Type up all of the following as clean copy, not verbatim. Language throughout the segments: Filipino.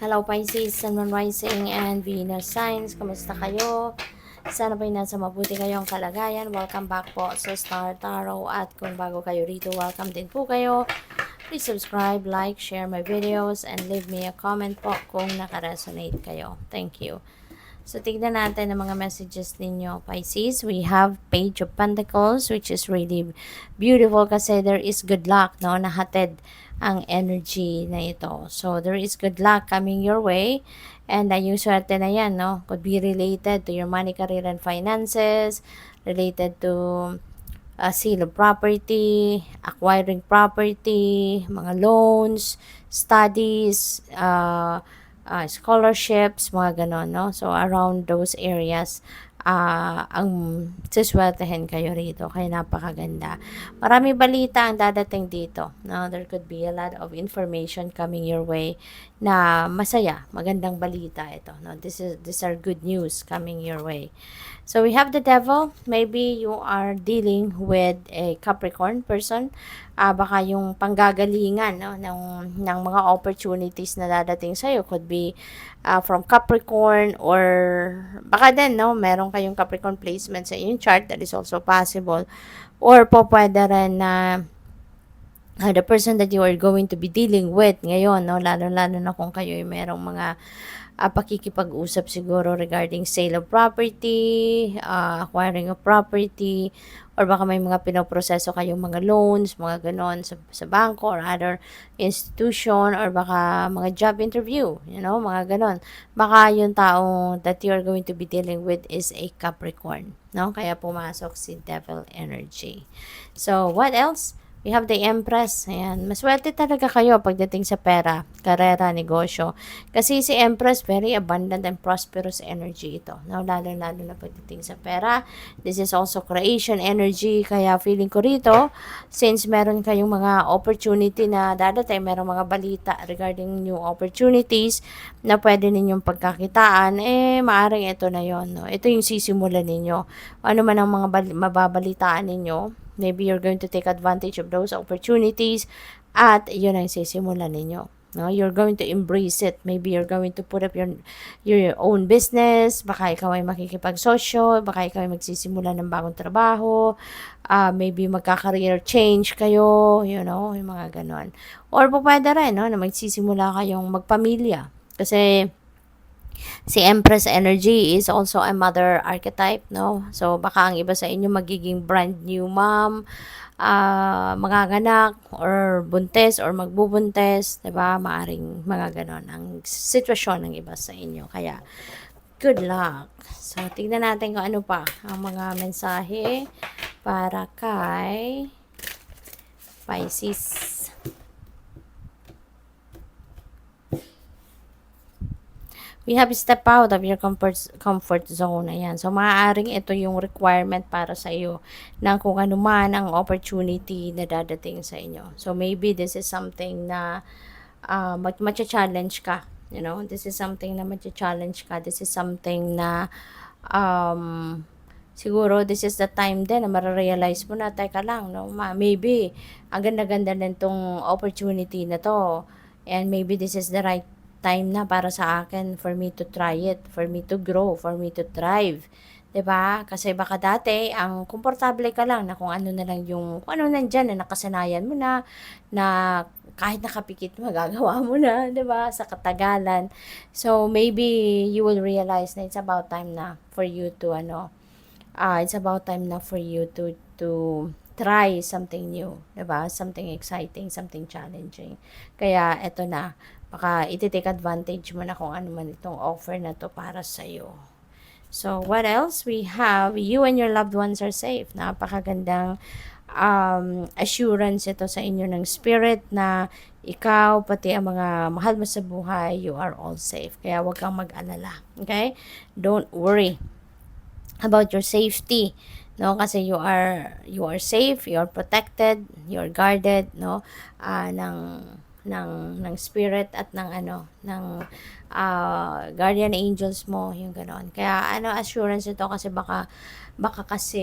Hello Pisces, Sun, Moon, Rising, and Venus signs. Kamusta kayo? Sana po'y nasa mabuti kayong kalagayan. Welcome back po sa Star Tarot. At kung bago kayo rito, welcome din po kayo. Please subscribe, like, share my videos, and leave me a comment po kung nakaresonate kayo. Thank you. So, tignan natin ang mga messages ninyo, Pisces. We have Page of Pentacles, which is really beautiful kasi there is good luck, no? Nahatid ang energy na ito. So, there is good luck coming your way. And yung swerte na yan, no? Could be related to your money, career, and finances, related to sale of property, acquiring property, mga loans, studies, scholarships, mga ganon, no? So, around those areas, ang siswertehin kayo rito. Kaya napakaganda. Marami balita ang dadating dito. No? There could be a lot of information coming your way na masaya. Magandang balita ito. No? These are good news coming your way. So, we have the devil. Maybe you are dealing with a Capricorn person. Baka yung panggagalingan, no, ng mga opportunities na dadating sa'yo could be from Capricorn, or baka din, no, meron kayong Capricorn placement sa inyong chart. That is also possible. Or po pwede rin na the person that you are going to be dealing with ngayon, no, lalo-lalo na kung kayo ay merong mga pakikipag-usap siguro regarding sale of property, acquiring of property, or baka may mga pinoproseso kayong mga loans, mga ganon sa bangko or other institution, or baka mga job interview, mga ganon. Baka yung tao that you are going to be dealing with is a Capricorn, no? Kaya pumasok si Devil Energy. So, what else? We have the Empress. Ayan. Maswerte talaga kayo pagdating sa pera, karera, negosyo. Kasi si Empress, very abundant and prosperous energy ito. No? Lalo-lalo na pagdating sa pera. This is also creation energy. Kaya feeling ko rito, since meron kayong mga opportunity na dadating, merong mga balita regarding new opportunities na pwede ninyong pagkakitaan, maaring ito na yon. No? Ito yung sisimulan ninyo. Ano man ang mga mababalitaan ninyo, maybe you're going to take advantage of those opportunities at yun ang sisimulan ninyo. No? You're going to embrace it. Maybe you're going to put up your own business. Baka ikaw ay makikipagsosyo. Baka ikaw ay magsisimula ng bagong trabaho. Maybe magka-career change kayo. Yung mga ganon. Or pwede rin, no, na magsisimula kayong magpamilya. Kasi si Empress Energy is also a mother archetype, no? So, baka ang iba sa inyo magiging brand new mom, manganganak, or buntes, or magbubuntes, diba? Maaring mga ganon ang sitwasyon ng iba sa inyo. Kaya, good luck. So, tignan natin kung ano pa ang mga mensahe para kay Pisces. We have step out of your comfort zone. Ayan. So, maaaring ito yung requirement para sa iyo ng kung ano man ang opportunity na dadating sa inyo. So, maybe this is something na matcha-challenge ka. This is something na matcha-challenge ka. This is something na siguro this is the time din na mararealize mo na, teka lang, no? Maybe, ang ganda-ganda na itong opportunity na to. And maybe this is the right time na para sa akin for me to try it, for me to grow, for me to thrive. 'Di ba? Kasi baka dati ang komportable ka lang na kung ano na lang yung kung ano nandiyan na nakasanayan mo na kahit nakapikit magagawa mo na, 'di ba? Sa katagalan. So maybe you will realize na it's about time na for you to it's about time na for you to try something new, 'di ba? Something exciting, something challenging. Kaya eto na, baka iti-take advantage mo na kung ano man itong offer na to para sa iyo. So, what else? We have you and your loved ones are safe. Napakagandang assurance ito sa inyo ng spirit na ikaw, pati ang mga mahal mo sa buhay, you are all safe. Kaya huwag kang mag-alala. Okay? Don't worry about your safety, no, kasi you are safe, you are protected, you are guarded, no, ng spirit at ng guardian angels mo, yung ganoon. Kaya assurance ito kasi baka kasi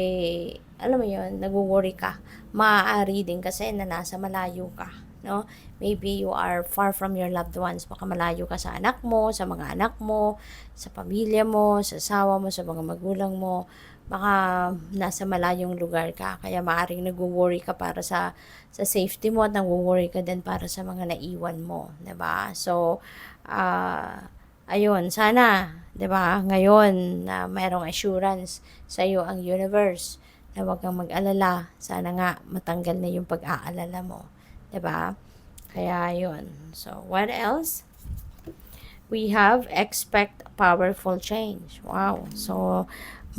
alam mo yun, nagwo-worry ka. Maaari din kasi na nasa malayo ka, no? Maybe you are far from your loved ones. Baka malayo ka sa anak mo, sa mga anak mo, sa pamilya mo, sa asawa mo, sa mga magulang mo. Baka nasa malayong lugar ka. Kaya maaring nagwo-worry ka para sa safety mo at nagwo-worry ka din para sa mga naiwan mo. 'Di ba? So, ayun, sana, 'di ba, ngayon na mayroong assurance sa iyo ang universe na huwag kang mag-alala. Sana nga matanggal na yung pag-aalala mo, 'di ba? Kaya yun. So, what else? We have expect powerful change. Wow. So,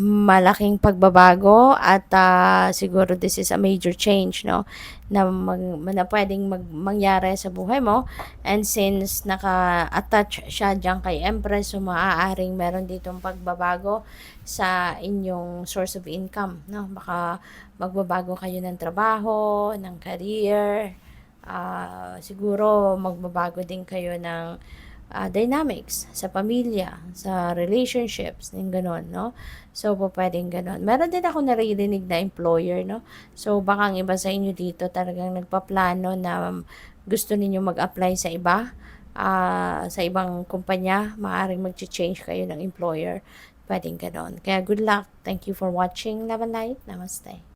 malaking pagbabago at siguro this is a major change, no? Na pwedeng mangyari sa buhay mo. And since naka-attach siya dyan kay Empress, so maaaring meron ditong pagbabago sa inyong source of income, no? Baka magbabago kayo ng trabaho, ng career, siguro magbabago din kayo ng dynamics sa pamilya, sa relationships, yung gano'n, no? So, pwedeng gano'n. Meron din ako naririnig na employer, no? So, baka ang iba sa inyo dito talagang nagpaplano na gusto ninyo mag-apply sa iba, sa ibang kumpanya, maaaring mag-change kayo ng employer. Pwedeng gano'n. Kaya good luck. Thank you for watching. Love and light. Namaste.